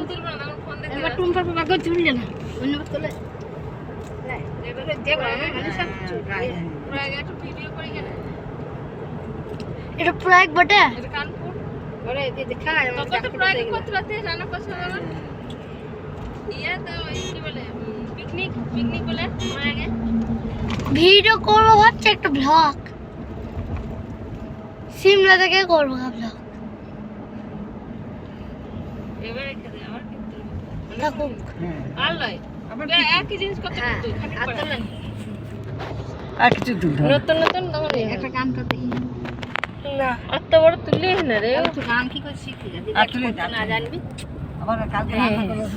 তুলবো না, আমার ফোন দেখে এবার টুম্পার বাবা তুললে না ধন্যবাদ করলে এবারে দেব আমি মানে সব পুরো আগে একটু ভিডিও করি কেন? এটা প্রয়াগ বটে এটা কানপুর। ওরে দেখা তখন তো প্রায় কত রাতে রান্না করছে বাবা? ইয়া তো এই কি বলে পিকনিক বলে আগে ভিডিও করবো ভাবছি একটা ব্লগ সিমলা থেকে করবো ব্লগ এবারে খেতে আবার কিন্তু থাকুক আর লয় একই জিনিস কত হ্যাঁ কিন্তু খালি আর তো না আর কিছু তুলতে হবে। নতুন নতুন তখন একটা গান করতে না অত বড় তুললি না রে তুই গান কি করে শিখতে যাবি আর তুলে না জানবি আবার কালকে রান্না করবো।